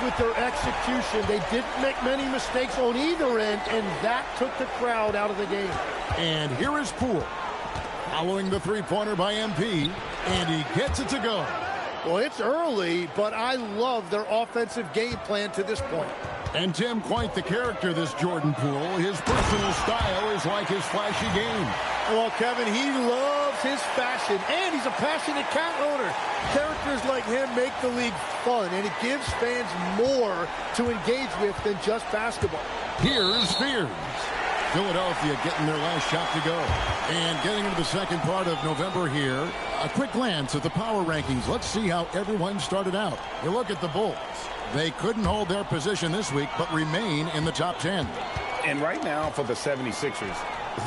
with their execution. They didn't make many mistakes on either end, and that took the crowd out of the game. And here is Poole. Following the three-pointer by MP, and he gets it to go. Well, it's early, but I love their offensive game plan to this point. And Tim, quite the character, this Jordan Poole. His personal style is like his flashy game. Well, Kevin, he loves his fashion, and he's a passionate cat owner. Characters like him make the league fun, and it gives fans more to engage with than just basketball. Here's Fears. Philadelphia getting their last shot to go. And getting into the second part of November here, a quick glance at the power rankings. Let's see how everyone started out. You look at the Bulls. They couldn't hold their position this week, but remain in the top 10. And right now for the 76ers,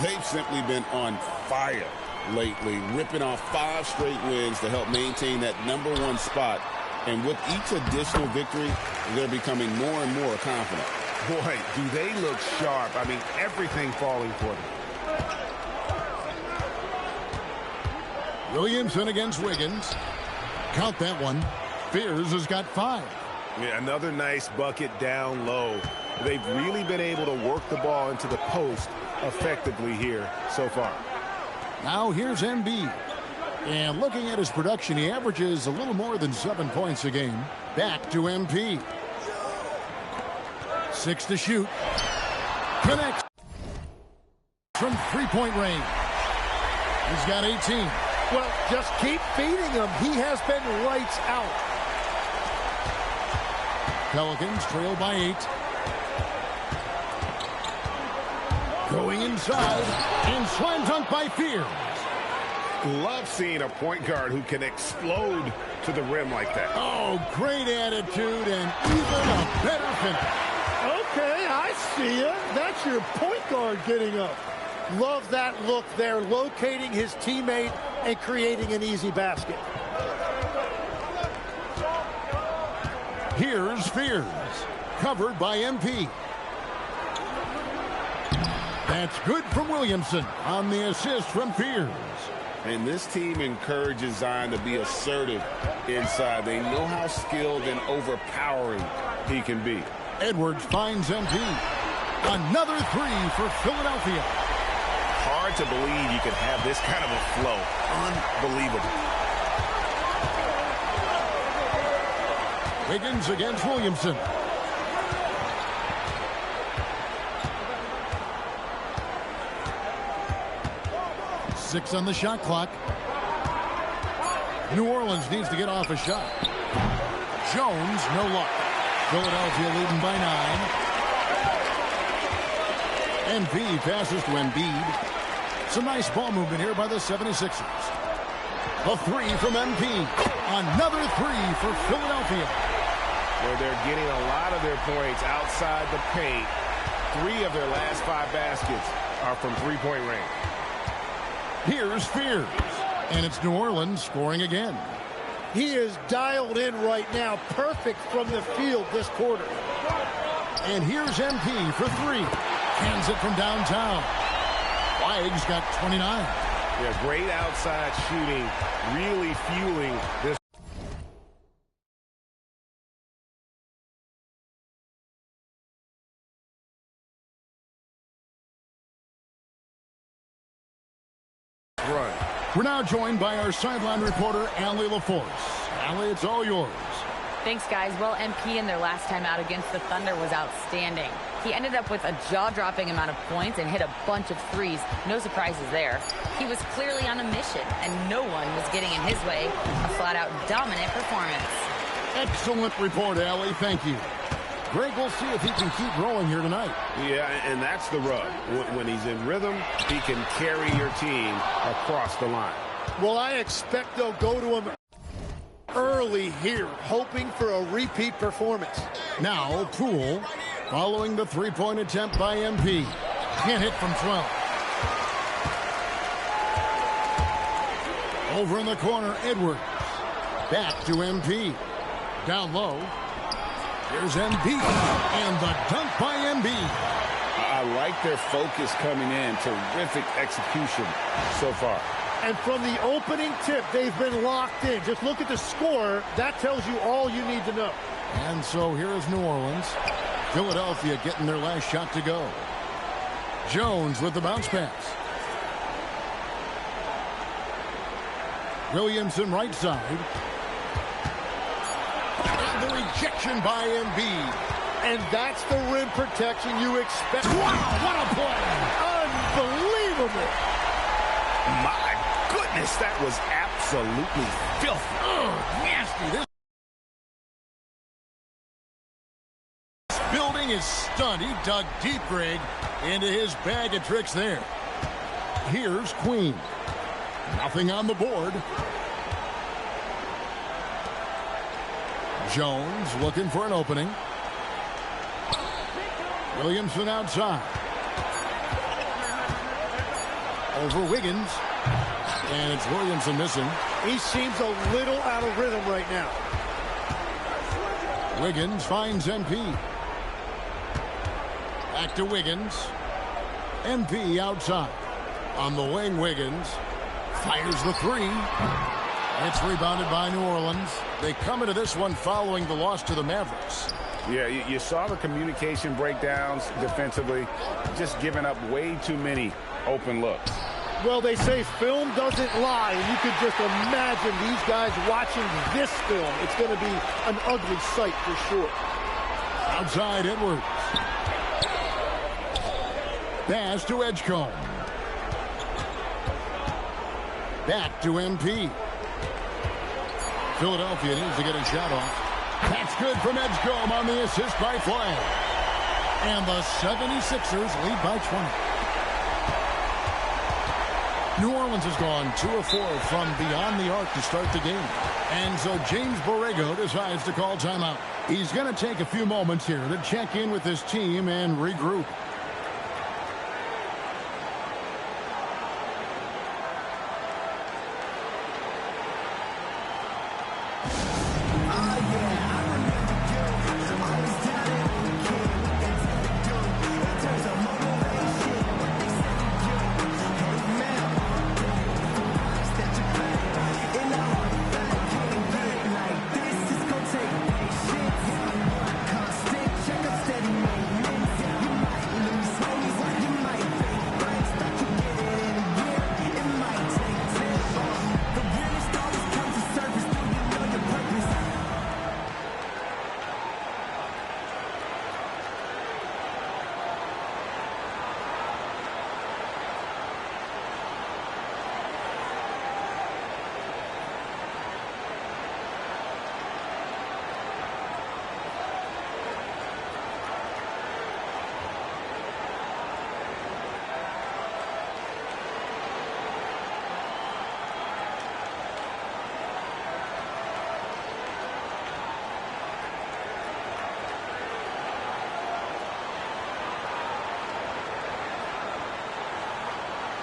they've simply been on fire lately, ripping off 5 straight wins to help maintain that #1 spot. And with each additional victory, they're becoming more and more confident. Boy, do they look sharp. I mean, everything falling for them. Williamson against Wiggins. Count that one. Fears has got 5. Yeah, another nice bucket down low. They've really been able to work the ball into the post effectively here so far. Now here's Embiid. And looking at his production, he averages a little more than 7 points a game. Back to MP. 6 to shoot. Connects from three-point range. He's got 18. Well, just keep feeding him. He has been lights out. Pelicans trail by 8. Going inside. And slam dunk by Fears. Love seeing a point guard who can explode to the rim like that. Oh, great attitude and even a better finish. Okay, I see you. That's your point guard getting up. Love that look there, locating his teammate and creating an easy basket. Here's Fears, covered by MP. That's good from Williamson on the assist from Fears. And this team encourages Zion to be assertive inside. They know how skilled and overpowering he can be. Edwards finds MP. Another 3 for Philadelphia. Hard to believe you can have this kind of a flow. Unbelievable. Wiggins against Williamson. Six on the shot clock. New Orleans needs to get off a shot. Jones, no luck. Philadelphia leading by 9. MP passes to Embiid. Some nice ball movement here by the 76ers. A 3 from MP. Another 3 for Philadelphia. Where they're getting a lot of their points outside the paint. 3 of their last 5 baskets are from three-point range. Here's Fears. And it's New Orleans scoring again. He is dialed in right now. Perfect from the field this quarter. And here's MP for 3. Hands it from downtown. Wags got 29. Yeah, great outside shooting. Really fueling this run. We're now joined by our sideline reporter, Allie LaForce. Allie, it's all yours. Thanks, guys. Well, MP in their last time out against the Thunder was outstanding. He ended up with a jaw-dropping amount of points and hit a bunch of threes. No surprises there. He was clearly on a mission, and no one was getting in his way. A flat-out dominant performance. Excellent report, Allie. Thank you. Greg, we'll see if he can keep rolling here tonight. Yeah, and that's the rub. When he's in rhythm, he can carry your team across the line. Well, I expect they'll go to him early here, hoping for a repeat performance. Now, Poole, following the three-point attempt by MP. Can't hit from 12. Over in the corner, Edwards. Back to MP. Down low. Here's Embiid, and the dunk by Embiid. I like their focus coming in. Terrific execution so far. And from the opening tip, they've been locked in. Just look at the score. That tells you all you need to know. And so here is New Orleans. Philadelphia getting their last shot to go. Jones with the bounce pass. Williamson right side. And the rejection by Embiid. And that's the rim protection you expect. Wow, what a play! Unbelievable! My goodness, that was absolutely filthy. Nasty. This building is stunned. He dug deep, Greg, into his bag of tricks there. Here's Queen. Nothing on the board. Jones looking for an opening. Williamson outside. Over Wiggins. And it's Williamson missing. He seems a little out of rhythm right now. Wiggins finds MP. Back to Wiggins. MP outside. On the wing, Wiggins fires the three. It's rebounded by New Orleans. They come into this one following the loss to the Mavericks. Yeah, you saw the communication breakdowns defensively, just giving up way too many open looks. Well, they say film doesn't lie, and you could just imagine these guys watching this film. It's going to be an ugly sight for sure. Outside Edwards. Pass to Edgecombe. Back to MP. Philadelphia needs to get a shot off. That's good from Edgecombe on the assist by Flynn. And the 76ers lead by 20. New Orleans has gone 2 of 4 from beyond the arc to start the game. And so James Borrego decides to call timeout. He's going to take a few moments here to check in with his team and regroup.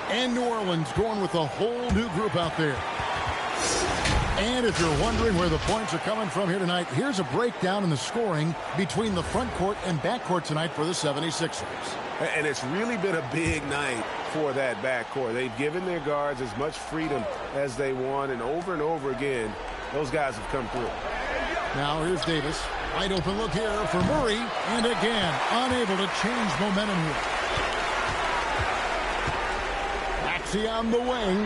And New Orleans going with a whole new group out there. And if you're wondering where the points are coming from here tonight, here's a breakdown in the scoring between the front court and back court tonight for the 76ers. And it's really been a big night for that backcourt. They've given their guards as much freedom as they want, and over again, those guys have come through. Now here's Davis. Wide open look here for Murray. And again, unable to change momentum here. On the wing.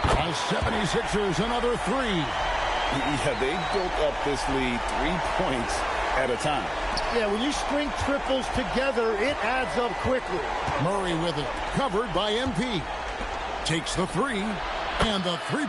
The 76ers another three. Yeah, they built up this lead 3 points at a time. Yeah, when you string triples together, it adds up quickly. Murray with it. Covered by MP. Takes the three. And the three.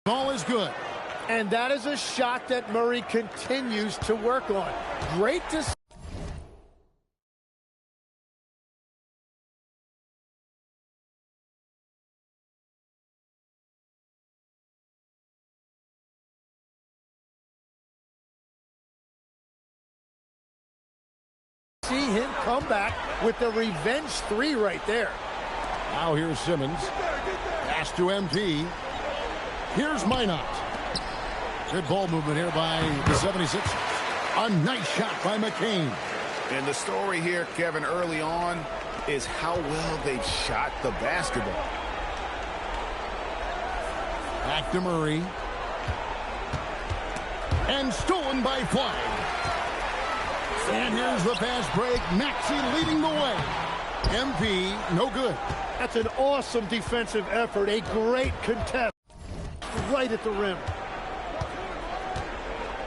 Ball is good. And that is a shot that Murray continues to work on. Great to see. See him come come back with the revenge three right there. Now here's Simmons. Pass to MP. Here's Minot. Good ball movement here by the 76ers. A nice shot by McCain. And the story here, Kevin, early on is how well they've shot the basketball. Back to Murray. And stolen by Flag. And here's the fast break. Maxey leading the way. MP, no good. That's an awesome defensive effort. A great contest right at the rim.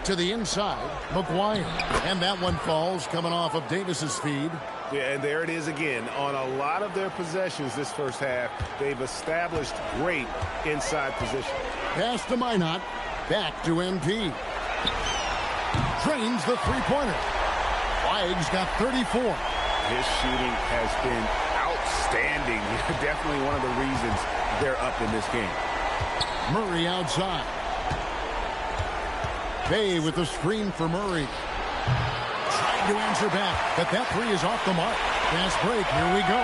To the inside, McGuire. And that one falls coming off of Davis's feed. Yeah, and there it is again. On a lot of their possessions this first half, they've established great inside position. Pass to Minot. Back to MP. Drains the three-pointer. Flag's got 34. His shooting has been outstanding. Definitely one of the reasons they're up in this game. Murray outside. Bay with the screen for Murray. Trying to answer back, but that three is off the mark. Fast break, here we go.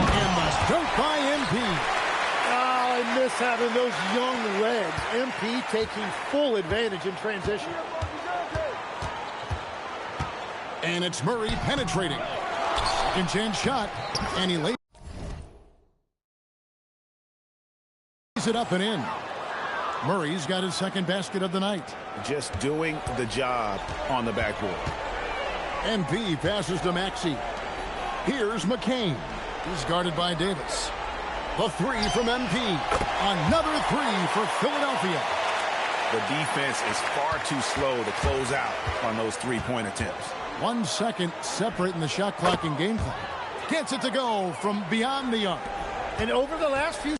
And the dunk by MP. Oh, I miss having those young legs. MP taking full advantage in transition. And it's Murray penetrating. Second chance shot. And he lays it up and in. Murray's got his second basket of the night. Just doing the job on the backboard. MP passes to Maxey. Here's McCain. He's guarded by Davis. The three from MP. Another three for Philadelphia. The defense is far too slow to close out on those three-point attempts. 1 second separating the shot clock and game clock. Gets it to go from beyond the arc. And over the last few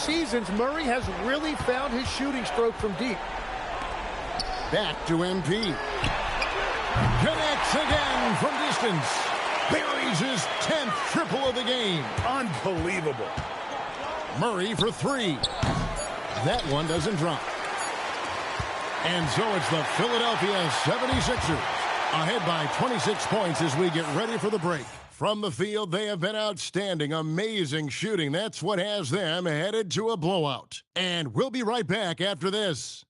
seasons, Murray has really found his shooting stroke from deep. Back to MP. Connects again from distance. Buries his 10th triple of the game. Unbelievable. Murray for three. That one doesn't drop. And so it's the Philadelphia 76ers ahead by 26 points as we get ready for the break. From the field, they have been outstanding, amazing shooting. That's what has them headed to a blowout. And we'll be right back after this.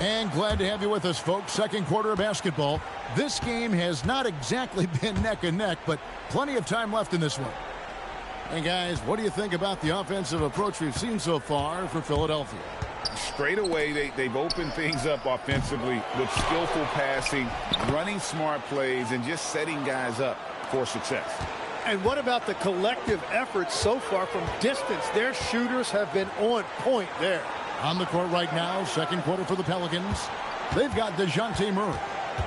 And glad to have you with us, folks. Second quarter of basketball. This game has not exactly been neck and neck, but plenty of time left in this one. And guys, what do you think about the offensive approach we've seen so far for Philadelphia? Straight away, they've opened things up offensively with skillful passing, running smart plays, and just setting guys up for success. And what about the collective efforts so far from distance? Their shooters have been on point there. On the court right now, second quarter for the Pelicans. They've got DeJounte Murray.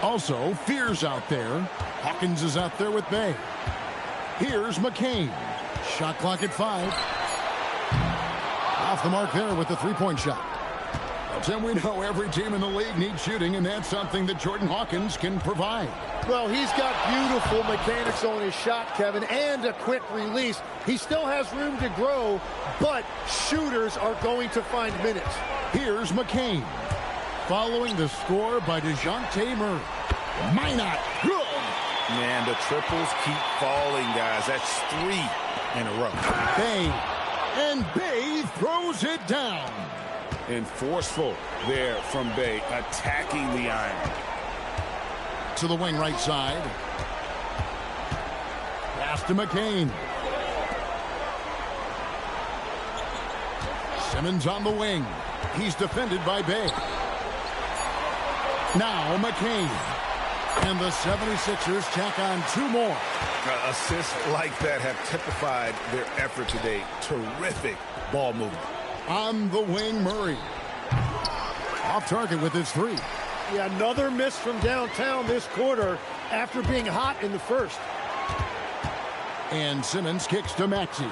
Also, Fears out there. Hawkins is out there with Bay. Here's McCain. Shot clock at 5. Off the mark there with the three-point shot. Tim, we know every team in the league needs shooting, and that's something that Jordan Hawkins can provide. Well, he's got beautiful mechanics on his shot, Kevin, and a quick release. He still has room to grow, but shooters are going to find minutes. Here's McCain. Following the score by DeJounte Murray. Minot. Good. Man, the triples keep falling, guys. That's 3 in a row. Bay. And Bay throws it down. And forceful there from Bay, attacking the iron. To the wing right side. Pass to McCain. Simmons on the wing. He's defended by Bay. Now McCain. And the 76ers tack on 2 more. Assists like that have typified their effort today. Terrific ball movement. On the wing, Murray. Off target with his three. Yeah, another miss from downtown this quarter after being hot in the first. And Simmons kicks to Maxey.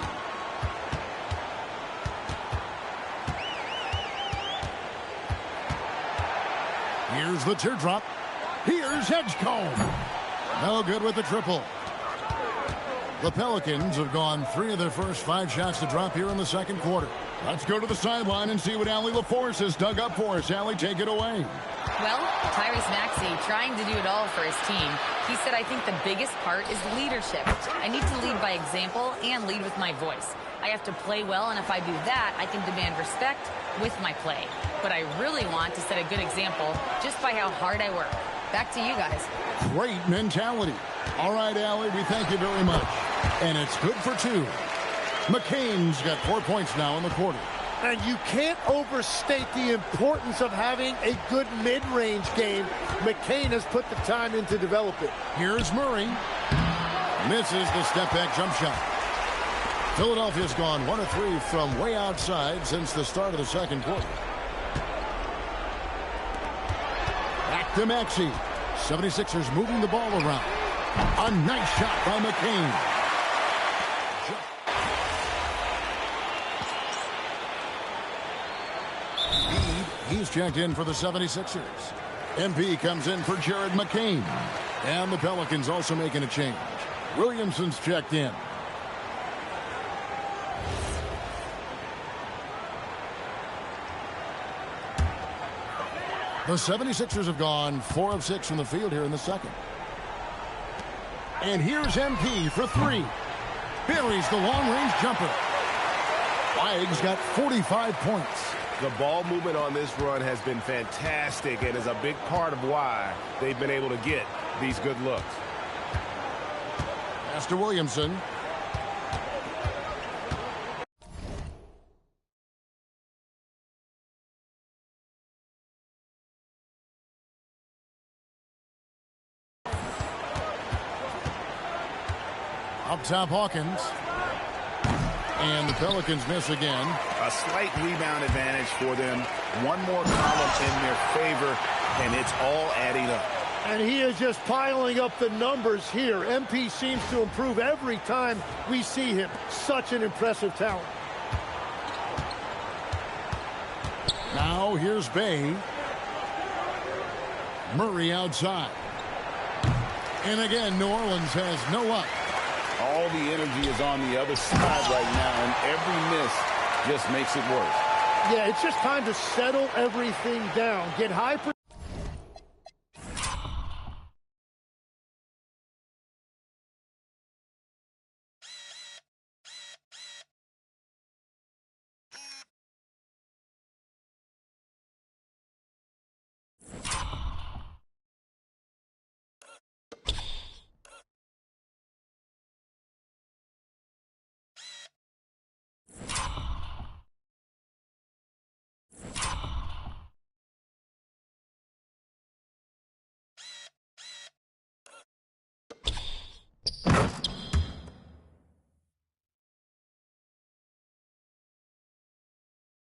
Here's the teardrop. Here's Edgecombe. No good with the triple. The Pelicans have gone 3 of their first 5 shots to drop here in the second quarter. Let's go to the sideline and see what Allie LaForce has dug up for us. Allie, take it away. Well, Tyrese Maxey trying to do it all for his team. He said, I think the biggest part is leadership. I need to lead by example and lead with my voice. I have to play well, and if I do that, I can demand respect with my play. But I really want to set a good example just by how hard I work. Back to you guys. Great mentality. All right, Allie, we thank you very much. And it's good for 2. McCain's got 4 points now in the quarter. And you can't overstate the importance of having a good mid-range game. McCain has put the time in to develop it. Here's Murray. Misses the step-back jump shot. Philadelphia's gone 1 of 3 from way outside since the start of the second quarter. Back to Maxey. 76ers moving the ball around. A nice shot by McCain. He's checked in for the 76ers. MP comes in for Jared McCain. And the Pelicans also making a change. Williamson's checked in. The 76ers have gone 4 of 6 from the field here in the second. And here's MP for 3. Buries the long-range jumper. Flag's got 45 points. The ball movement on this run has been fantastic and is a big part of why they've been able to get these good looks. Pass to Williamson. Up top, Hawkins. And the Pelicans miss again. A slight rebound advantage for them. One more column in their favor, and it's all adding up. And he is just piling up the numbers here. MP seems to improve every time we see him. Such an impressive talent. Now here's Bay. Murray outside. And again, New Orleans has no luck. All the energy is on the other side right now, and every miss just makes it worse. Yeah, it's just time to settle everything down. Get high.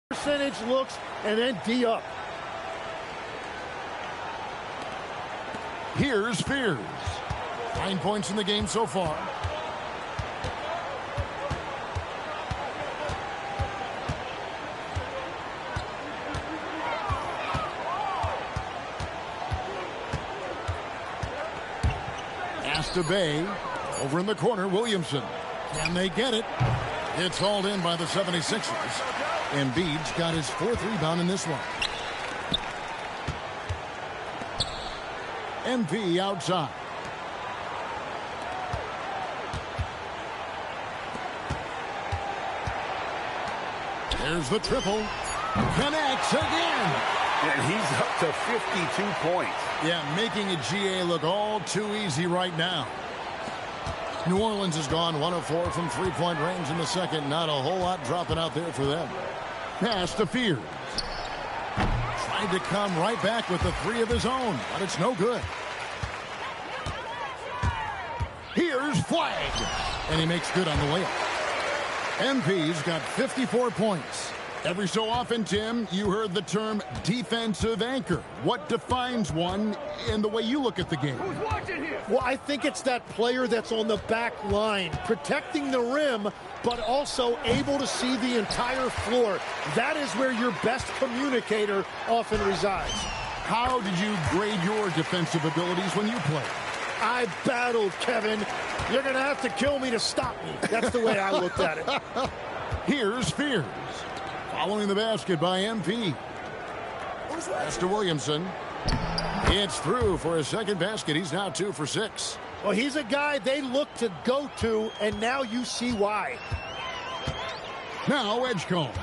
Percentage looks and then D up. Here's Spears. 9 points in the game so far. Pass to Bay. Over in the corner, Williamson. Can they get it? It's hauled in by the 76ers. Embiid's got his 4th rebound in this one. MP outside. There's the triple. Connects again. And he's up to 52 points. Yeah, making a GA look all too easy right now. New Orleans has gone 1 of 4 from three-point range in the second. Not a whole lot dropping out there for them. Pass to Spears. Tried to come right back with the 3 of his own, but it's no good. Here's Flag. And he makes good on the layup. MP's got 54 points. Every so often, Tim, you heard the term defensive anchor. What defines one in the way you look at the game? Who's watching here? Well, I think it's that player that's on the back line, protecting the rim, but also able to see the entire floor. That is where your best communicator often resides. How did you grade your defensive abilities when you played? I battled, Kevin. You're going to have to kill me to stop me. That's the way I looked at it. Here's Fears. Following the basket by MP. Pass to Williamson. It's through for his second basket. He's now 2 for 6. Well, he's a guy they look to go to, and now you see why. Now Edgecombe.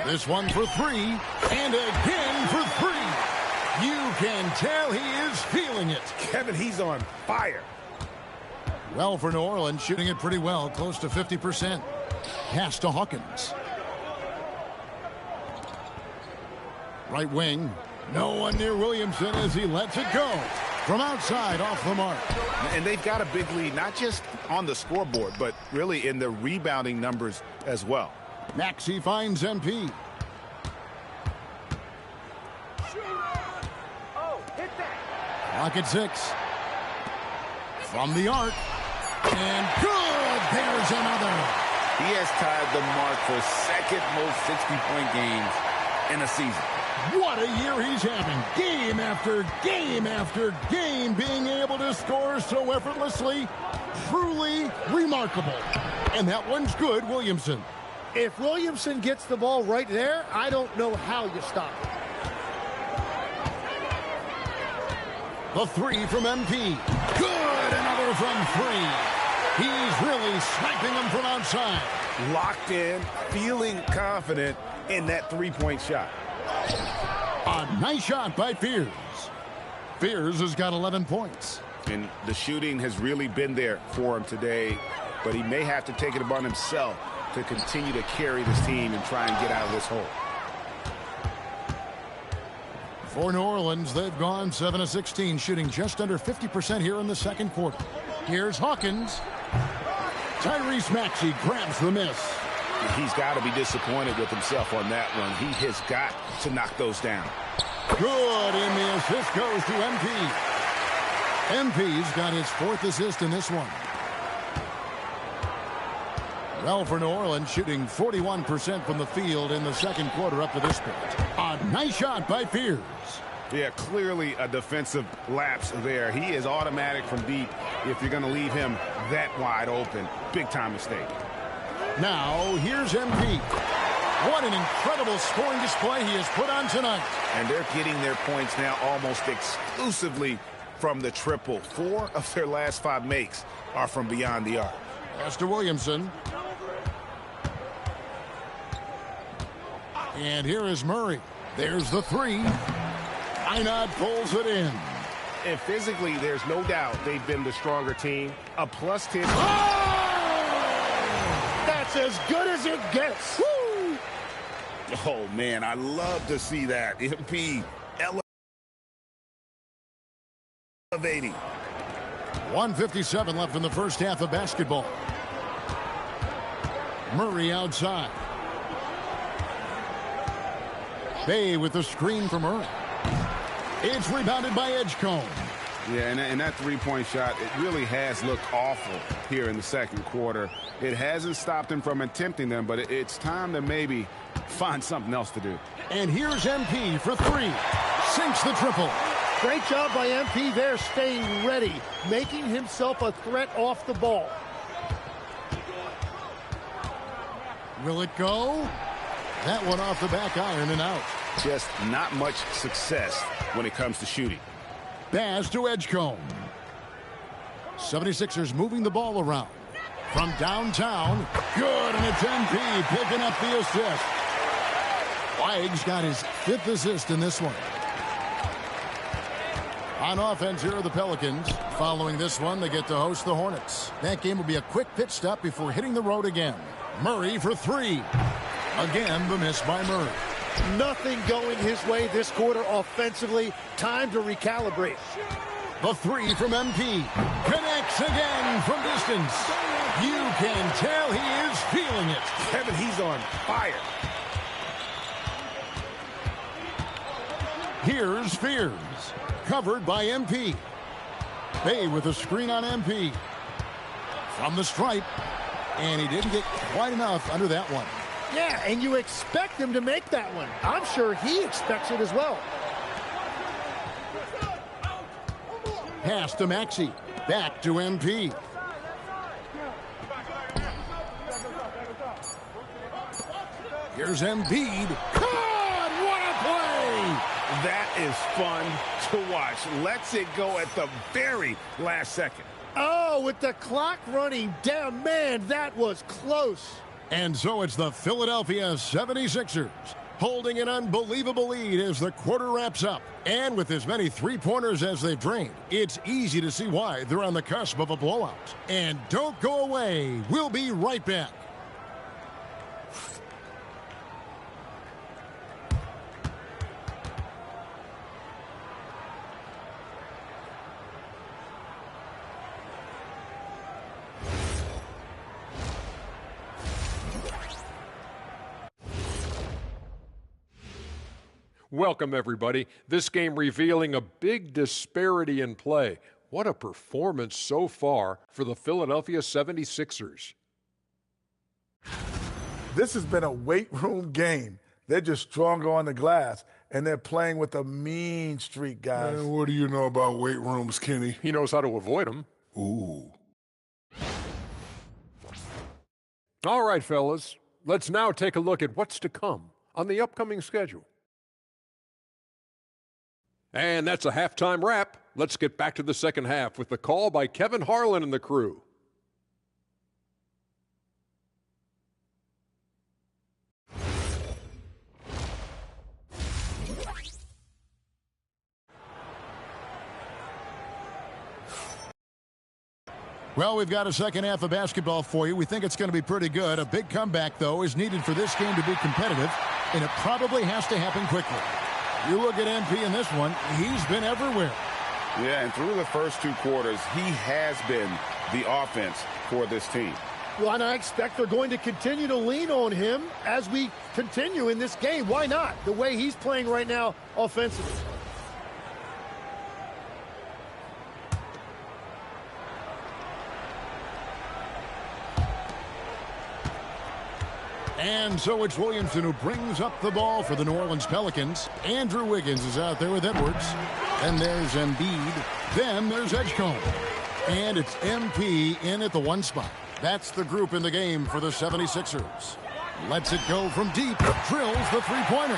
This one for 3, and again for 3. You can tell he is feeling it. Kevin, he's on fire. Well, for New Orleans, shooting it pretty well, close to 50%. Pass to Hawkins. Right wing. No one near Williamson as he lets it go. From outside, off the mark. And they've got a big lead, not just on the scoreboard, but really in the rebounding numbers as well. Maxey finds MP. Clock at 6. From the arc. And good! There's another. He has tied the mark for second most 60-point games in a season. What a year he's having. Game after game after game, being able to score so effortlessly. Truly remarkable. And that one's good, Williamson. If Williamson gets the ball right there, I don't know how you stop it. The 3 from MP. Good! Another from 3. He's really sniping them from outside. Locked in, feeling confident in that three-point shot. A nice shot by Fears. Fears has got 11 points. And the shooting has really been there for him today, but he may have to take it upon himself to continue to carry this team and try and get out of this hole. For New Orleans, they've gone 7 of 16, shooting just under 50% here in the second quarter. Here's Hawkins. Tyrese Maxey grabs the miss. He's got to be disappointed with himself on that one. He has got to knock those down. Good, and the assist goes to MP. MP's got his 4th assist in this one. Well, for New Orleans, shooting 41% from the field in the second quarter up to this point. A nice shot by Fears. Yeah, clearly a defensive lapse there. He is automatic from deep if you're going to leave him that wide open. Big-time mistake. Now, here's MP. What an incredible scoring display he has put on tonight. And they're getting their points now almost exclusively from the triple. 4 of their last 5 makes are from beyond the arc. Pass to Williamson. And here is Murray. There's the 3. Einad pulls it in. And physically, there's no doubt they've been the stronger team. A plus 10. That's as good as it gets. Woo! Oh, man, I love to see that. MP elevating. 1:57 left in the first half of basketball. Murray outside. Bay with the screen from Murray. It's rebounded by Edgecombe. Yeah, and that three-point shot, it really has looked awful here in the second quarter. It hasn't stopped him from attempting them, but it's time to maybe find something else to do. And here's MP for 3. Sinks the triple. Great job by MP there, staying ready, making himself a threat off the ball. Will it go? That one off the back iron and out. Just not much success when it comes to shooting. Pass to Edgecombe. 76ers moving the ball around. From downtown. Good, and it's MP picking up the assist. Flag's got his 5th assist in this one. On offense, here are the Pelicans. Following this one, they get to host the Hornets. That game will be a quick pit stop before hitting the road again. Murray for 3. Again, the miss by Murray. Nothing going his way this quarter offensively. Time to recalibrate. The three from MP. Connects again from distance. You can tell he is feeling it. Kevin, he's on fire. Here's Fears. Covered by MP. Bay with a screen on MP. From the stripe. And he didn't get quite enough under that one. Yeah, and you expect him to make that one. I'm sure he expects it as well. Pass to Maxey. Back to MP. Here's Embiid. God, what a play! That is fun to watch. Lets it go at the very last second. Oh, with the clock running down, man, that was close. And so it's the Philadelphia 76ers holding an unbelievable lead as the quarter wraps up. And with as many three-pointers as they've drained, it's easy to see why they're on the cusp of a blowout. And don't go away. We'll be right back. Welcome, everybody. This game revealing a big disparity in play. What a performance so far for the Philadelphia 76ers. This has been a weight room game. They're just stronger on the glass, and they're playing with a mean streak, guys. Man, what do you know about weight rooms, Kenny? He knows how to avoid them. Ooh. All right, fellas. Let's now take a look at what's to come on the upcoming schedule. And that's a halftime wrap. Let's get back to the second half with the call by Kevin Harlan and the crew. Well, we've got a second half of basketball for you. We think it's going to be pretty good. A big comeback, though, is needed for this game to be competitive, and it probably has to happen quickly. You look at MP in this one, he's been everywhere. Yeah, and through the first two quarters, he has been the offense for this team. Well, and I expect they're going to continue to lean on him as we continue in this game. Why not? The way he's playing right now offensively. And so it's Williamson who brings up the ball for the New Orleans Pelicans. Andrew Wiggins is out there with Edwards. Then there's Embiid. Then there's Edgecombe. And it's MP in at the one spot. That's the group in the game for the 76ers. Lets it go from deep. Drills the three-pointer.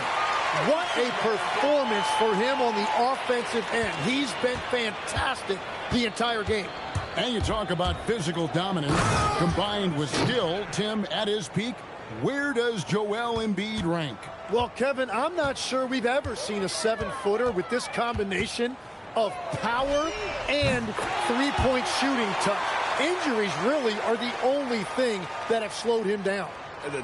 What a performance for him on the offensive end. He's been fantastic the entire game. And you talk about physical dominance combined with skill. Tim, at his peak, where does Joel Embiid rank? Well, Kevin, I'm not sure we've ever seen a 7-footer with this combination of power and three-point shooting touch. Injuries really are the only thing that have slowed him down.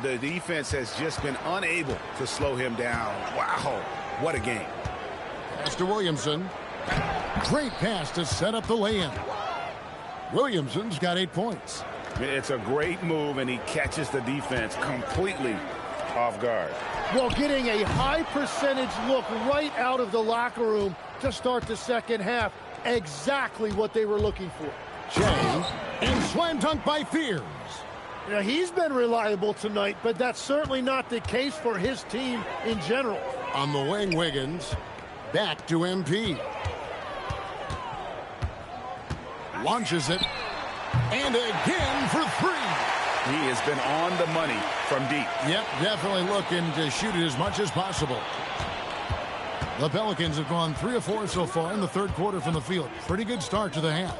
The defense has just been unable to slow him down. Wow, what a game. Pass to Williamson. Great pass to set up the lay-in. Williamson's got 8 points. It's a great move, and he catches the defense completely off guard. Well, getting a high percentage look right out of the locker room to start the second half. Exactly what they were looking for. Jay, and slam dunk by Fears. Now, he's been reliable tonight, but that's certainly not the case for his team in general. On the wing, Wiggins. Back to MP. Launches it. And again for three. He has been on the money from deep. Yep, definitely looking to shoot it as much as possible. The Pelicans have gone 3 of 4 so far in the third quarter from the field. Pretty good start to the half.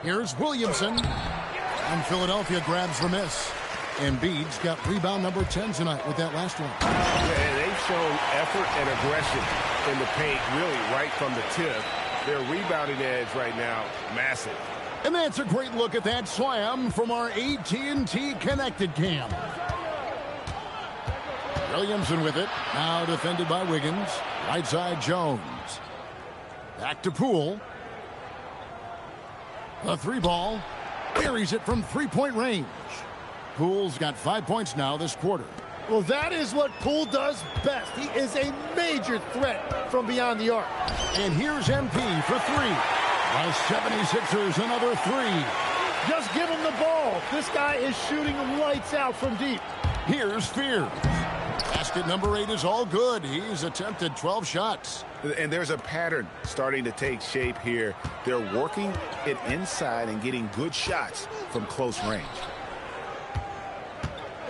Here's Williamson. And Philadelphia grabs the miss. Embiid's got rebound number 10 tonight with that last one. Yeah, they've shown effort and aggression in the paint, really right from the tip. Their rebounding edge right now, massive. And that's a great look at that slam from our AT&T Connected Cam. Williamson with it. Now defended by Wiggins. Right side Jones. Back to Poole. A three ball. Buries it from three-point range. Poole's got 5 points now this quarter. Well, that is what Poole does best. He is a major threat from beyond the arc. And here's MP for three. The 76ers another three. Just give him the ball. This guy is shooting lights out from deep. Here's Fears. Basket number 8 is all good. He's attempted 12 shots. And there's a pattern starting to take shape here. They're working it inside and getting good shots from close range.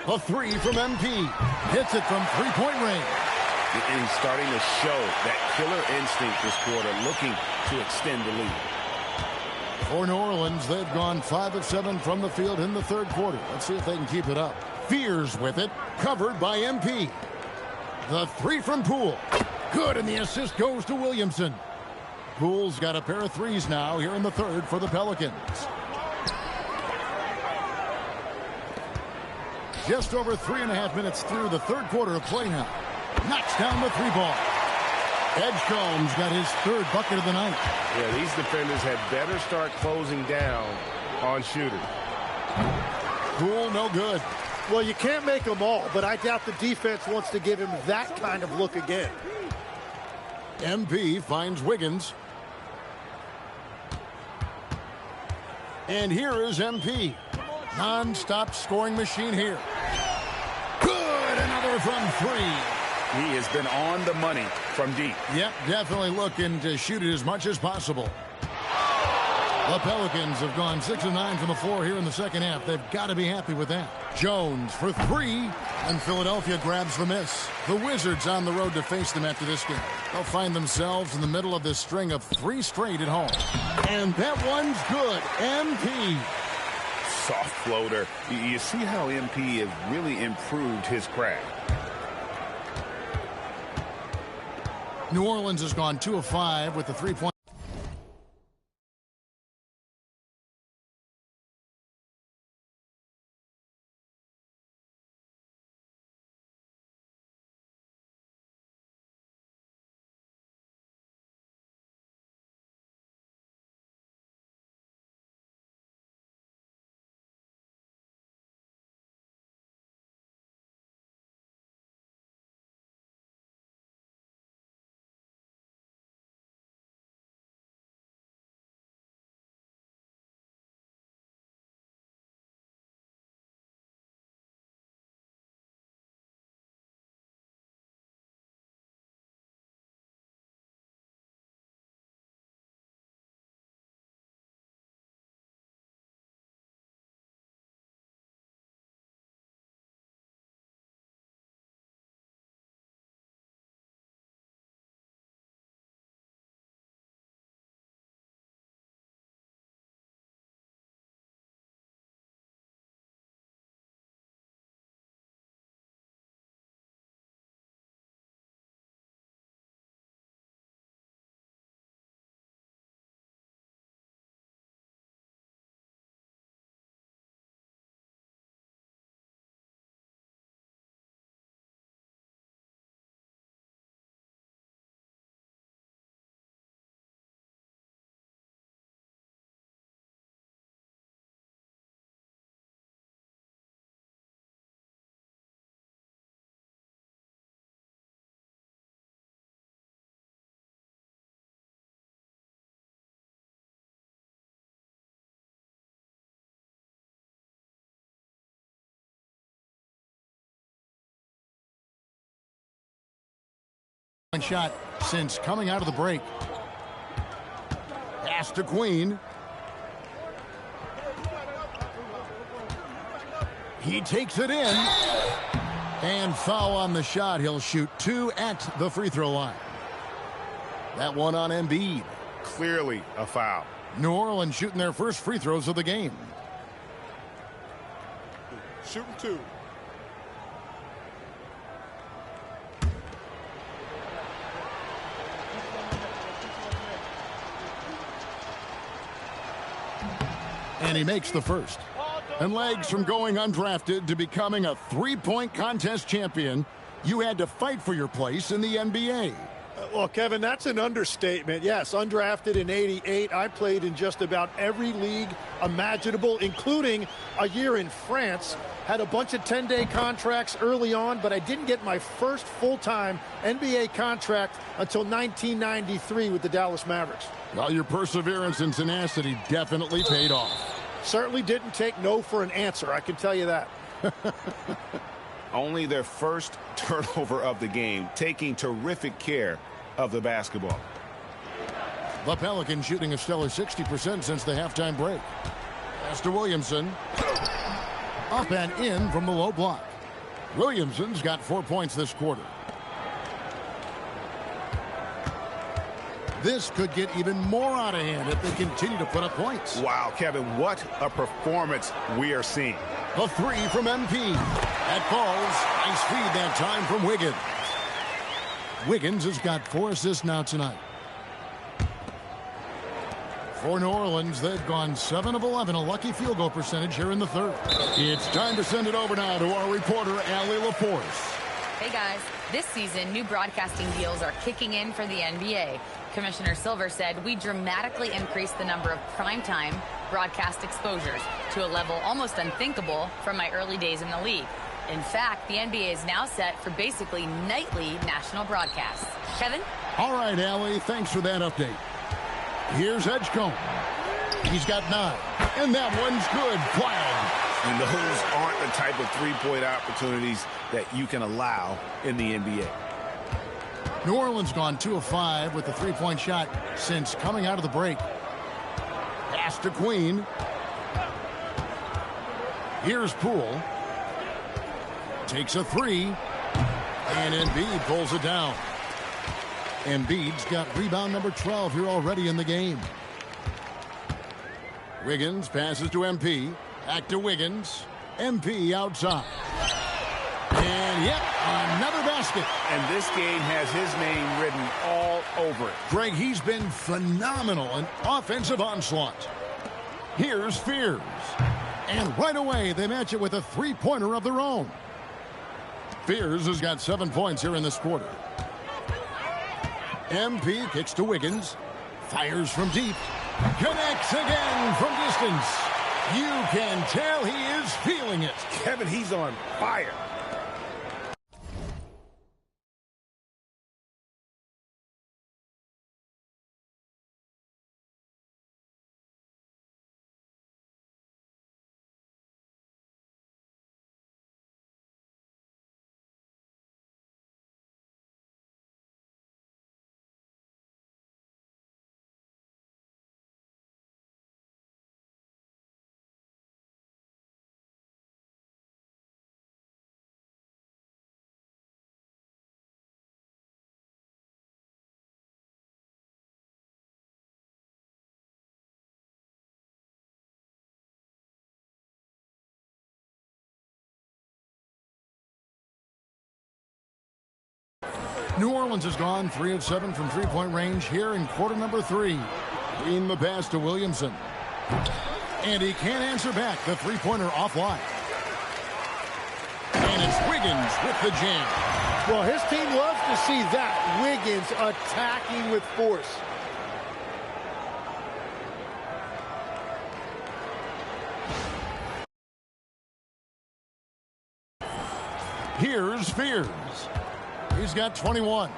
A three from MP. Hits it from three-point range. And he's starting to show that killer instinct this quarter, looking to extend the lead. For New Orleans, they've gone 5 of 7 from the field in the third quarter. Let's see if they can keep it up. Fears with it, covered by MP. The three from Poole. Good, and the assist goes to Williamson. Poole's got a pair of threes now here in the third for the Pelicans. Just over 3.5 minutes through the third quarter of play now. Knocks down the three ball. Edgecombe's got his third bucket of the night. Yeah, these defenders had better start closing down on shooters. Poole, no good. Well, you can't make them all, but I doubt the defense wants to give him that kind of look again. MP finds Wiggins. And here is MP. Non-stop scoring machine here. Good, another from three. He has been on the money from deep. Yep, definitely looking to shoot it as much as possible. The Pelicans have gone 6 of 9 from the floor here in the second half. They've got to be happy with that. Jones for three, and Philadelphia grabs the miss. The Wizards on the road to face them after this game. They'll find themselves in the middle of this string of 3 straight at home. And that one's good. MP. Soft floater. You see how MP has really improved his craft. New Orleans has gone 2 of 5 with the three-point. Shot since coming out of the break. Pass to Queen. He takes it in. And foul on the shot. He'll shoot 2 at the free throw line. That one on Embiid. Clearly a foul. New Orleans shooting their first free throws of the game. Shooting 2. And he makes the first. And legs from going undrafted to becoming a three-point contest champion, you had to fight for your place in the NBA. Well, Kevin, that's an understatement. Yes, undrafted in '88. I played in just about every league imaginable, including a year in France. Had a bunch of 10-day contracts early on, but I didn't get my first full-time NBA contract until 1993 with the Dallas Mavericks. Well, your perseverance and tenacity definitely paid off. Certainly didn't take no for an answer, I can tell you that. Only their first turnover of the game, taking terrific care of the basketball. The Pelicans shooting a stellar 60% since the halftime break. Pass to Williamson. Up and in from the low block. Williamson's got 4 points this quarter. This could get even more out of hand if they continue to put up points. Wow, Kevin, what a performance we are seeing. A three from MP. That falls. Nice feed that time from Wiggins. Wiggins has got 4 assists now tonight. For New Orleans, they've gone 7 of 11, a lucky field goal percentage here in the third. It's time to send it over now to our reporter, Allie Laforce. Hey guys, this season new broadcasting deals are kicking in for the NBA. Commissioner Silver said we dramatically increased the number of primetime broadcast exposures to a level almost unthinkable from my early days in the league. In fact, the NBA is now set for basically nightly national broadcasts. Kevin? All right, Allie, thanks for that update. Here's Edgecombe. He's got 9, and that one's good. Flag. And those aren't the type of three-point opportunities that you can allow in the NBA. New Orleans gone 2 of 5 with the three-point shot since coming out of the break. Pass to Queen. Here's Poole. Takes a 3. And Embiid pulls it down. Embiid's got rebound number 12 here already in the game. Wiggins passes to MP. Back to Wiggins. MP outside. And yep, another basket. And this game has his name written all over it. Greg, he's been phenomenal in offensive onslaught. Here's Fears. And right away, they match it with a three-pointer of their own. Fears has got 7 points here in this quarter. MP kicks to Wiggins. Fires from deep. Connects again from distance. You can tell he is feeling it. Kevin, he's on fire. New Orleans has gone 3 of 7 from three-point range here in quarter number 3. Green the pass to Williamson. And he can't answer back. The three-pointer offline. And it's Wiggins with the jam. Well, his team loves to see that. Wiggins attacking with force. Here's Fears. He's got 21.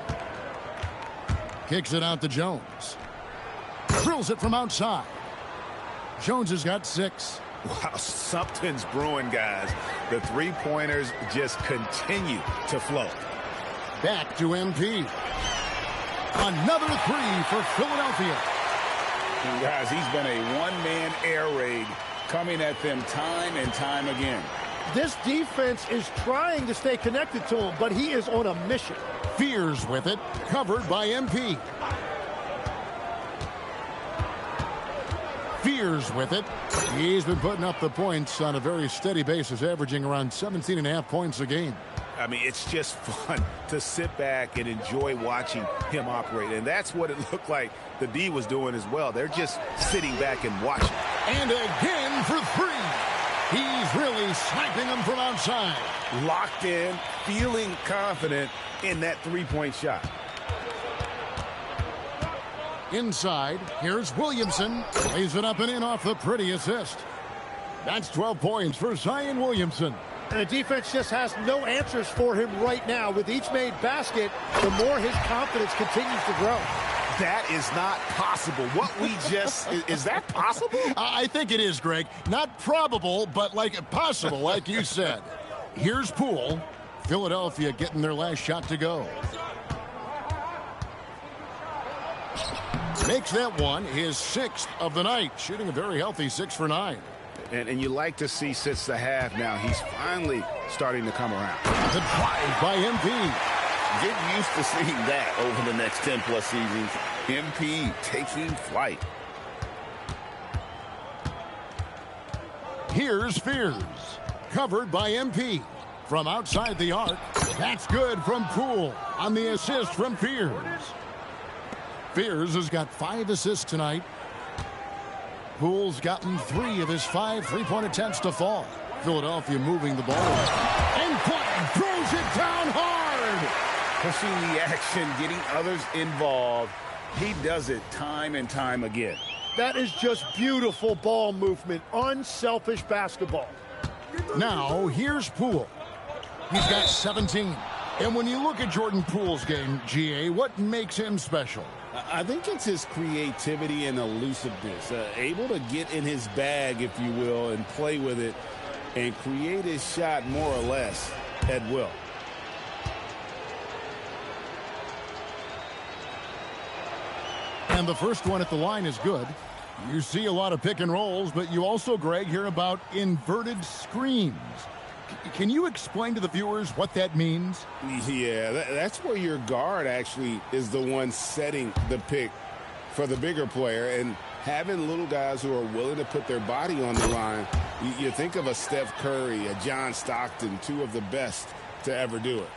Kicks it out to Jones. Drills it from outside. Jones has got 6. Wow, something's brewing, guys. The three-pointers just continue to flow. Back to MP. Another 3 for Philadelphia. And guys, he's been a one-man air raid coming at them time and time again. This defense is trying to stay connected to him, but he is on a mission. Fears with it, covered by MP. Fears with it. He's been putting up the points on a very steady basis, averaging around 17.5 points a game. I mean, it's just fun to sit back and enjoy watching him operate. And that's what it looked like the D was doing as well. They're just sitting back and watching. And again for 3. He's really sniping them from outside. Locked in, feeling confident in that three-point shot. Inside, here's Williamson. Lays it up and in off the pretty assist. That's 12 points for Zion Williamson. And the defense just has no answers for him right now. With each made basket, the more his confidence continues to grow. That is not possible. What we just, is that possible? I think it is, Greg. Not probable, but possible, like you said. Here's Poole. Philadelphia getting their last shot to go. Makes that one his 6th of the night, shooting a very healthy 6 for 9. And you like to see since the half now, he's finally starting to come around. The drive by MP. Get used to seeing that over the next 10-plus seasons. MP taking flight. Here's Fears. Covered by MP. From outside the arc. That's good from Poole on the assist from Fears. Fears has got 5 assists tonight. Poole's gotten 3 of his 5 3-point attempts to fall. Philadelphia moving the ball. And Clinton throws it down hard. Pushing the action, getting others involved. He does it time and time again. That is just beautiful ball movement. Unselfish basketball. Now, here's Poole. He's got 17. And when you look at Jordan Poole's game, GA, what makes him special? I think it's his creativity and elusiveness. Able to get in his bag, if you will, and play with it and create his shot more or less at will. And the first one at the line is good. You see a lot of pick and rolls, but you also, Greg, hear about inverted screens. Can you explain to the viewers what that means? Yeah, that's where your guard actually is the one setting the pick for the bigger player, and having little guys who are willing to put their body on the line. You think of a Steph Curry, a John Stockton, 2 of the best to ever do it.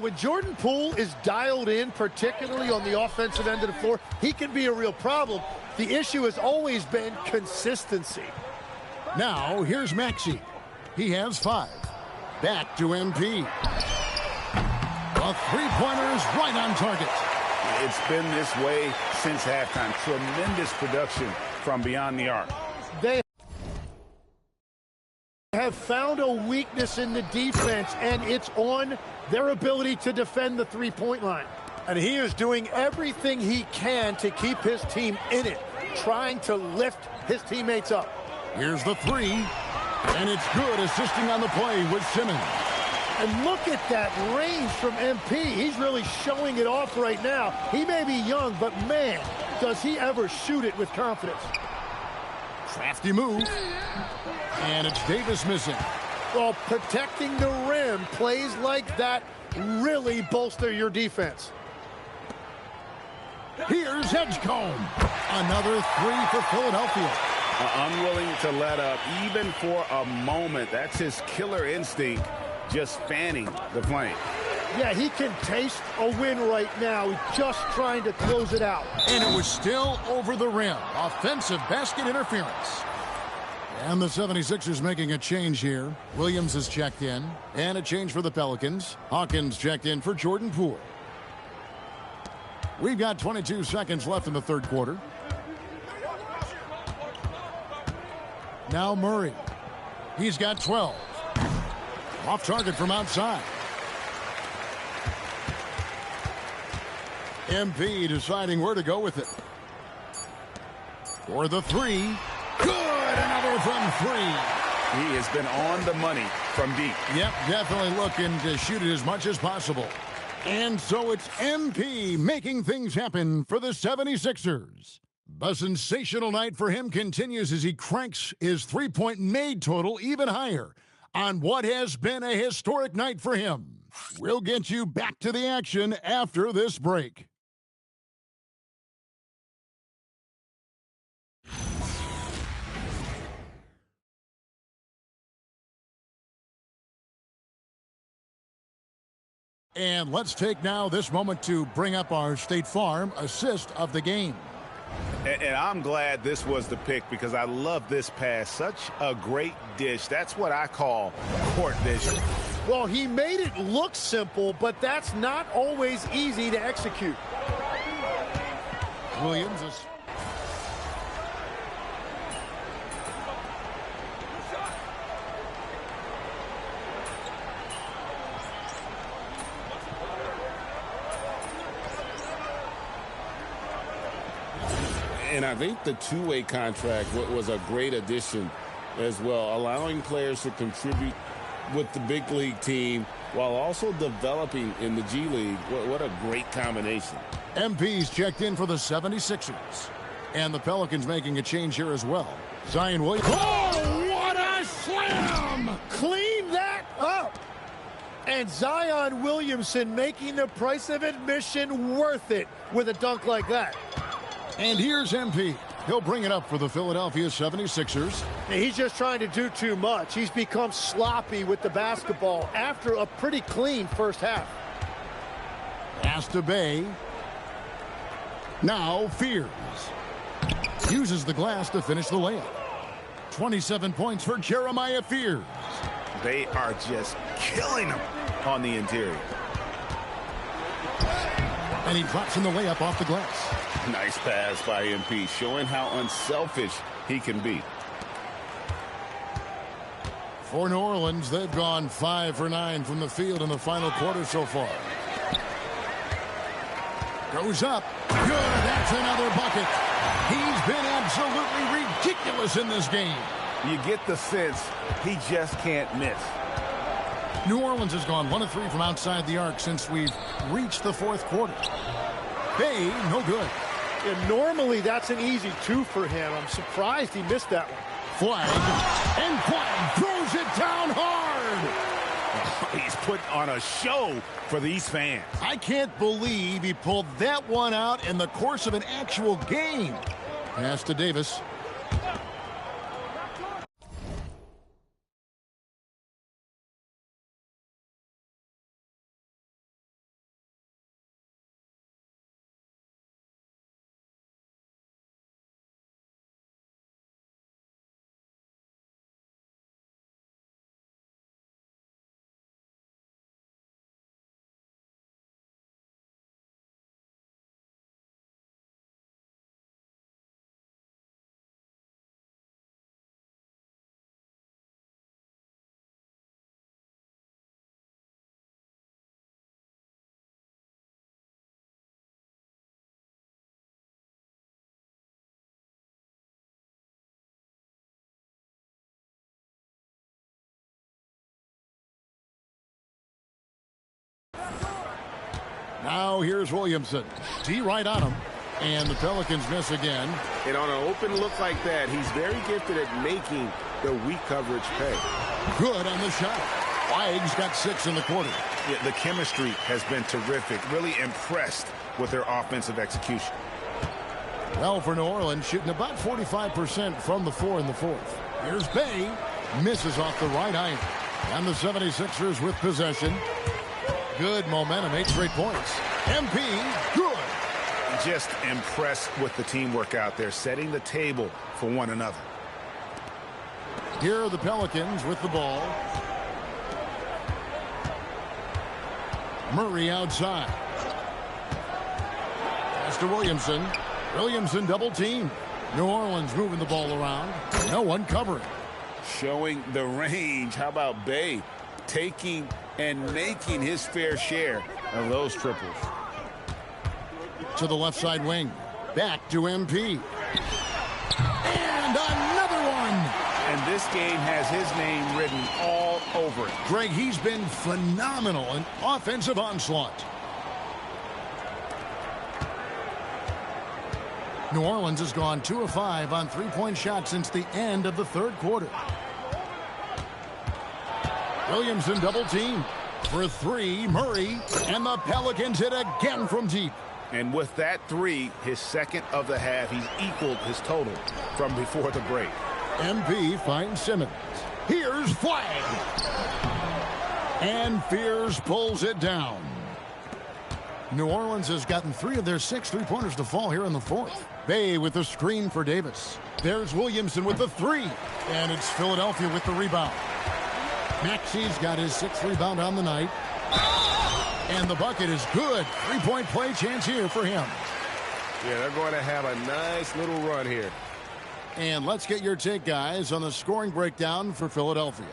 When Jordan Poole is dialed in, particularly on the offensive end of the floor, he can be a real problem. The issue has always been consistency. Now, here's Maxey. He has 5. Back to MP. The three-pointers right on target. It's been this way since halftime. Tremendous production from beyond the arc. They have found a weakness in the defense, and it's on their ability to defend the three-point line. And he is doing everything he can to keep his team in it, trying to lift his teammates up. Here's the 3, and it's good, assisting on the play with Simmons. And look at that range from MP. He's really showing it off right now. He may be young, but man, does he ever shoot it with confidence. Crafty move. And it's Davis missing. Well, protecting the rim, plays like that really bolster your defense. Here's Edgecombe. Another 3 for Philadelphia. Unwilling to let up even for a moment. That's his killer instinct, just fanning the flame. Yeah, he can taste a win right now. He's just trying to close it out. And it was still over the rim. Offensive basket interference. And the 76ers making a change here. Williams has checked in. And a change for the Pelicans. Hawkins checked in for Jordan Poole. We've got 22 seconds left in the third quarter. Now Murray. He's got 12. Off target from outside. MP deciding where to go with it. For the 3. Good! Another from 3. He has been on the money from deep. Yep, definitely looking to shoot it as much as possible. And so it's MP making things happen for the 76ers. The sensational night for him continues as he cranks his three-point made total even higher on what has been a historic night for him. We'll get you back to the action after this break. And let's take now this moment to bring up our State Farm assist of the game. And I'm glad this was the pick because I love this pass. Such a great dish. That's what I call court vision. Well, he made it look simple, but that's not always easy to execute. Williams is... And I think the two-way contract was a great addition as well, allowing players to contribute with the big league team while also developing in the G League. What a great combination. MP's checked in for the 76ers. And the Pelicans making a change here as well. Zion Williams. Oh, what a slam! Clean that up! And Zion Williamson making the price of admission worth it with a dunk like that. And here's MP. He'll bring it up for the Philadelphia 76ers. He's just trying to do too much. He's become sloppy with the basketball after a pretty clean first half. Pass to Bay. Now Fears. Uses the glass to finish the layup. 27 points for Jeremiah Fears. They are just killing him on the interior. And he drops in the layup off the glass. Nice pass by MP, showing how unselfish he can be. For New Orleans, they've gone 5 for 9 from the field in the final quarter so far. Goes up. Good. That's another bucket. He's been absolutely ridiculous in this game. You get the sense he just can't miss. New Orleans has gone 1 of 3 from outside the arc since we've reached the fourth quarter. Bay, no good. And normally that's an easy 2 for him. I'm surprised he missed that one. Flag. And Flag throws it down hard. He's putting on a show for these fans. I can't believe he pulled that one out in the course of an actual game. Pass to Davis. Now here's Williamson. D right on him. And the Pelicans miss again. And on an open look like that, he's very gifted at making the weak coverage pay. Good on the shot. Flag's got 6 in the quarter. Yeah, the chemistry has been terrific. Really impressed with their offensive execution. Well, for New Orleans, shooting about 45% from the 4 in the fourth. Here's Bay. Misses off the right iron. And the 76ers with possession. Good momentum, 8 straight points. MP, good. Just impressed with the teamwork out there, setting the table for one another. Here are the Pelicans with the ball. Murray outside. Pass to Williamson. Williamson double team. New Orleans moving the ball around. No one covering. Showing the range. How about Bay taking and making his fair share of those triples. To the left side wing. Back to MP. And another one. And this game has his name written all over it. Greg, he's been phenomenal in offensive onslaught. New Orleans has gone 2 of 5 on three-point shots since the end of the third quarter. Williamson double team for 3. Murray, and the Pelicans hit again from deep. And with that 3, his second of the half, he's equaled his total from before the break. MP finds Simmons. Here's Flag. And Fears pulls it down. New Orleans has gotten 3 of their 6 three-pointers to fall here in the fourth. Bay with the screen for Davis. There's Williamson with the 3. And it's Philadelphia with the rebound. Maxi's got his 6th rebound on the night. And the bucket is good. 3-point play chance here for him. Yeah, they're going to have a nice little run here. And let's get your take, guys, on the scoring breakdown for Philadelphia.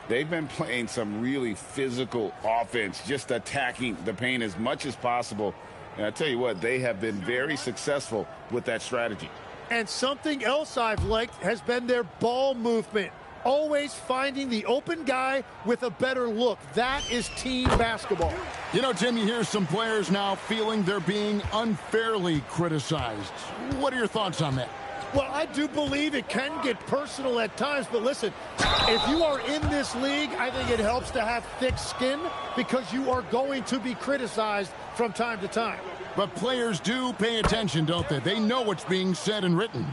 They've been playing some really physical offense, just attacking the paint as much as possible. And I tell you what, they have been very successful with that strategy. And something else I've liked has been their ball movement. Always finding the open guy with a better look. That is team basketball. You know, Tim, you hear some players now feeling they're being unfairly criticized. What are your thoughts on that? Well, I do believe it can get personal at times, but listen, if you are in this league, I think it helps to have thick skin because you are going to be criticized from time to time. But players do pay attention, don't they? They know what's being said and written.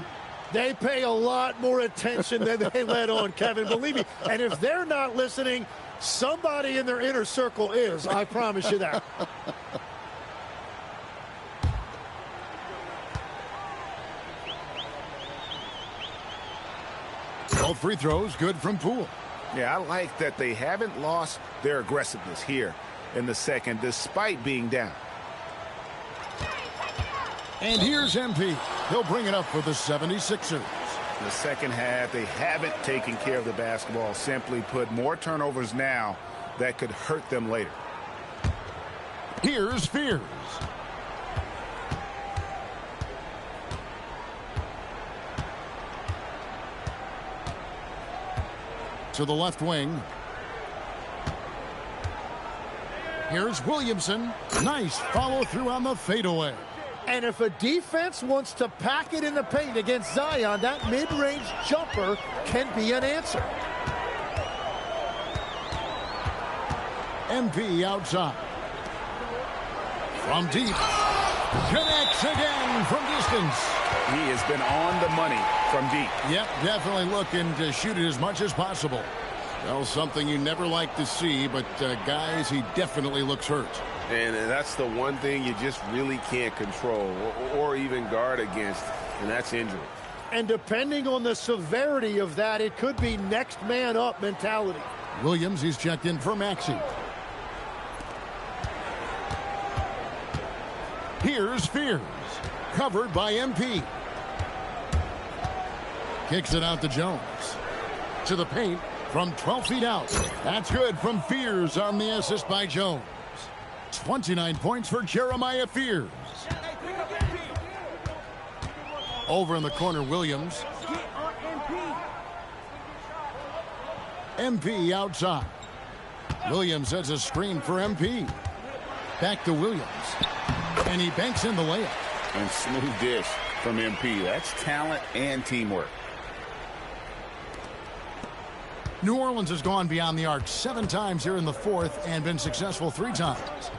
They pay a lot more attention than they let on, Kevin, believe me. And if they're not listening, somebody in their inner circle is, I promise you that. Both free throws good from Poole. Yeah, I like that they haven't lost their aggressiveness here in the second, despite being down. And here's MP. He'll bring it up for the 76ers. In the second half, they haven't taken care of the basketball. Simply put, more turnovers now that could hurt them later. Here's Fears. To the left wing. Here's Williamson. Nice follow through on the fadeaway. And if a defense wants to pack it in the paint against Zion, that mid-range jumper can be an answer. MP outside. From deep. Connects again from distance. He has been on the money from deep. Yep, definitely looking to shoot it as much as possible. Well, something you never like to see, but guys, he definitely looks hurt. And that's the one thing you just really can't control or even guard against, and that's injury. And depending on the severity of that, it could be next man up mentality. Williams, he's checked in for Maxey. Here's Fears. Covered by MP. Kicks it out to Jones. To the paint from 12 feet out. That's good from Fears on the assist by Jones. 29 points for Jeremiah Fears. Over in the corner, Williams. MP outside. Williams sets a screen for MP. Back to Williams. And he banks in the layup. And smooth dish from MP. That's talent and teamwork. New Orleans has gone beyond the arc 7 times here in the fourth and been successful 3 times.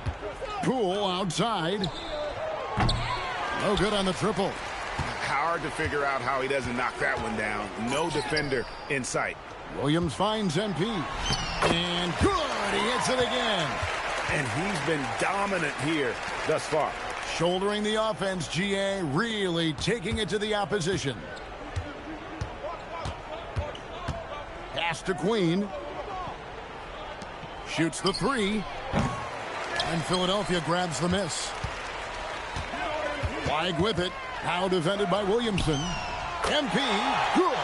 Poole outside. No good on the triple. Hard to figure out how he doesn't knock that one down. No defender in sight. Williams finds MP. And good. He hits it again. And he's been dominant here thus far. Shouldering the offense, GA, really taking it to the opposition. Pass to Queen. Shoots the 3. And Philadelphia grabs the miss. Wide with it. Now defended by Williamson. MP, good.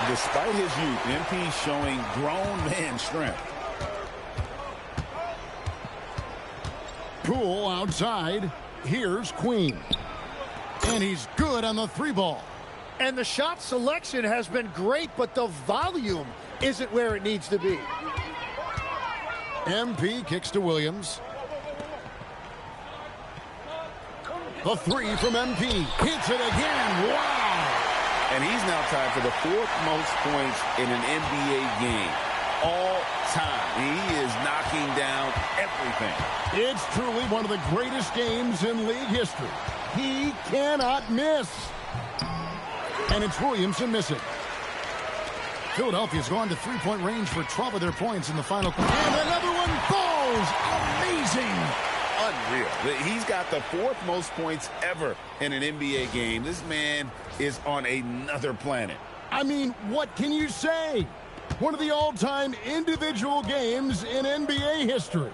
Despite his youth, MP showing grown man strength. Poole outside. Here's Queen. And he's good on the 3 ball. And the shot selection has been great, but the volume isn't where it needs to be. MP kicks to Williams. The 3 from MP. Hits it again. Wow. And he's now tied for the 4th most points in an NBA game all time. He is knocking down everything. It's truly one of the greatest games in league history. He cannot miss. And it's Williamson missing. Philadelphia's gone to 3-point range for 12 of their points in the final quarter. And another one falls. Amazing. Unreal. He's got the 4th most points ever in an NBA game. This man is on another planet. I mean, what can you say? One of the all-time individual games in NBA history.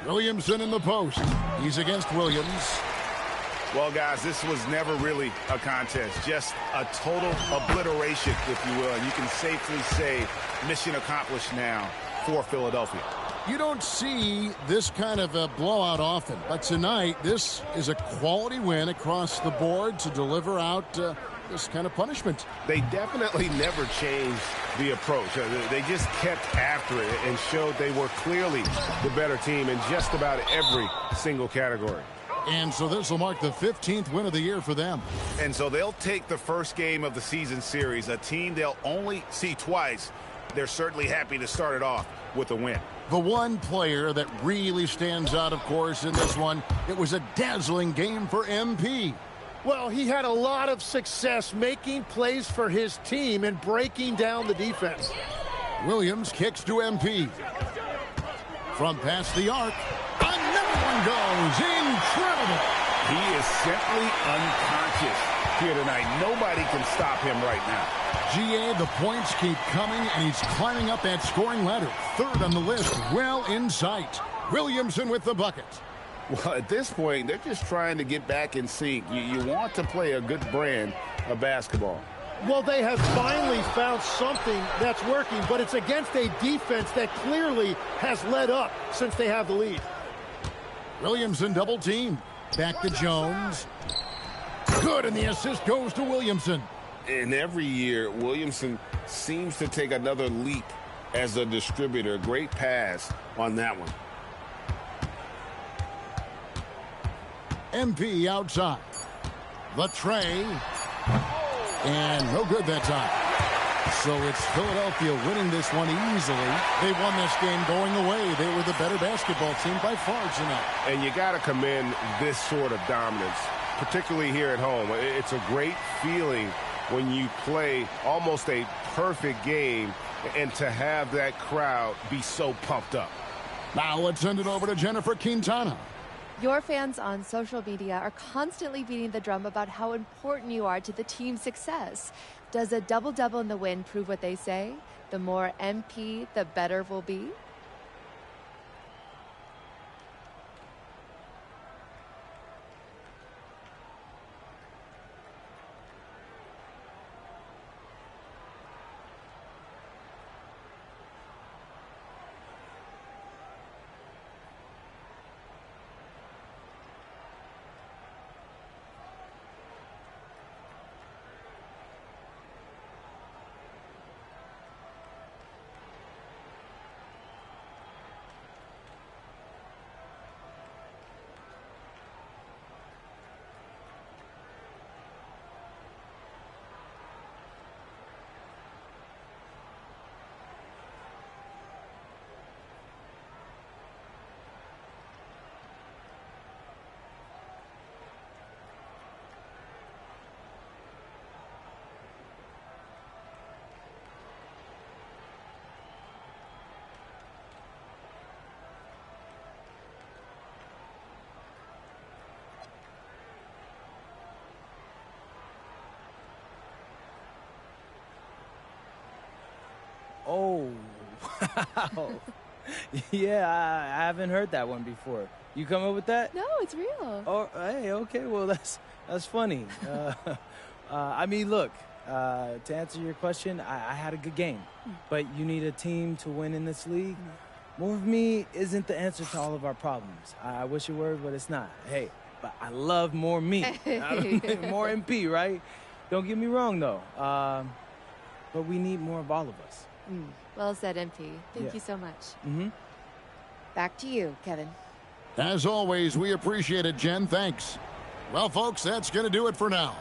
Williamson in the post. He's against Williams. Well, guys, this was never really a contest, just a total obliteration, if you will. And you can safely say mission accomplished now for Philadelphia. You don't see this kind of a blowout often, but tonight this is a quality win across the board to deliver out this kind of punishment. They definitely never changed the approach. They just kept after it and showed they were clearly the better team in just about every single category. And so this will mark the 15th win of the year for them. And so they'll take the first game of the season series, a team they'll only see twice. They're certainly happy to start it off with a win. The one player that really stands out, of course, in this one, it was a dazzling game for MP. Well, he had a lot of success making plays for his team and breaking down the defense. Williams kicks to MP. From past the arc, another one goes. Incredible. He is simply unconscious here tonight. Nobody can stop him right now. GA, the points keep coming, and he's climbing up that scoring ladder. Third on the list, well in sight. Williamson with the bucket. Well, at this point, they're just trying to get back in sync. You want to play a good brand of basketball. Well, they have finally found something that's working, but it's against a defense that clearly has led up since they have the lead. Williamson double team. Back to Jones. Good, and the assist goes to Williamson. And every year, Williamson seems to take another leap as a distributor. Great pass on that one. MP outside. The tray. And no good that time. So it's Philadelphia winning this one easily. They won this game going away. They were the better basketball team by far tonight. And you got to commend this sort of dominance, particularly here at home. It's a great feeling when you play almost a perfect game and to have that crowd be so pumped up. Now let's send it over to Jennifer Quintana. Your fans on social media are constantly beating the drum about how important you are to the team's success. Does a double-double in the win prove what they say? The more MP, the better we'll be? Oh, wow. Yeah, I haven't heard that one before. You come up with that? No, it's real. Oh, hey, okay. Well, that's funny. I mean, look, to answer your question, I had a good game. But you need a team to win in this league. More of me isn't the answer to all of our problems. I wish it were, but it's not. Hey, but I love more me. More MP, right? Don't get me wrong, though. But we need more of all of us. Well said, MP. Thank you so much. Back to you, Kevin. As always, we appreciate it, Jen. Thanks. Well, folks, that's going to do it for now.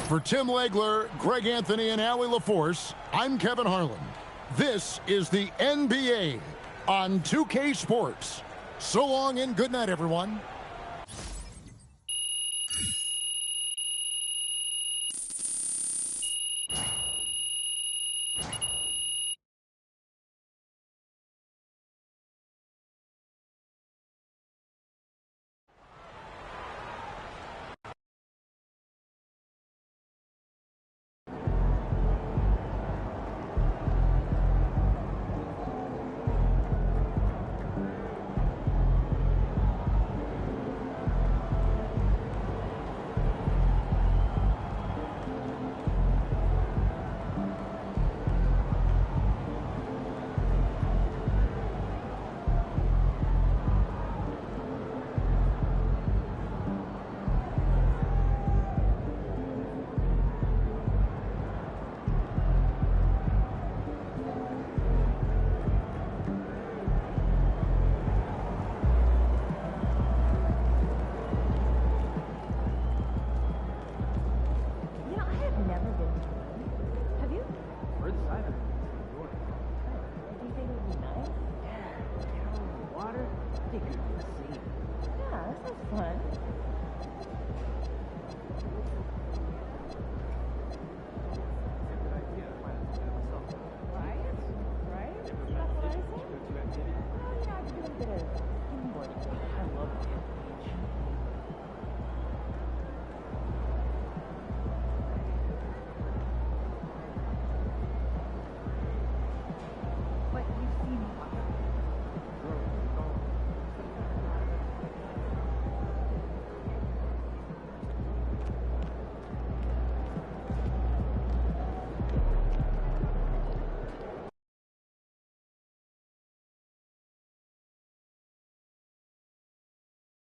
For Tim Legler, Greg Anthony, and Allie LaForce, I'm Kevin Harlan. This is the NBA on 2K Sports. So long and good night, everyone. so fun.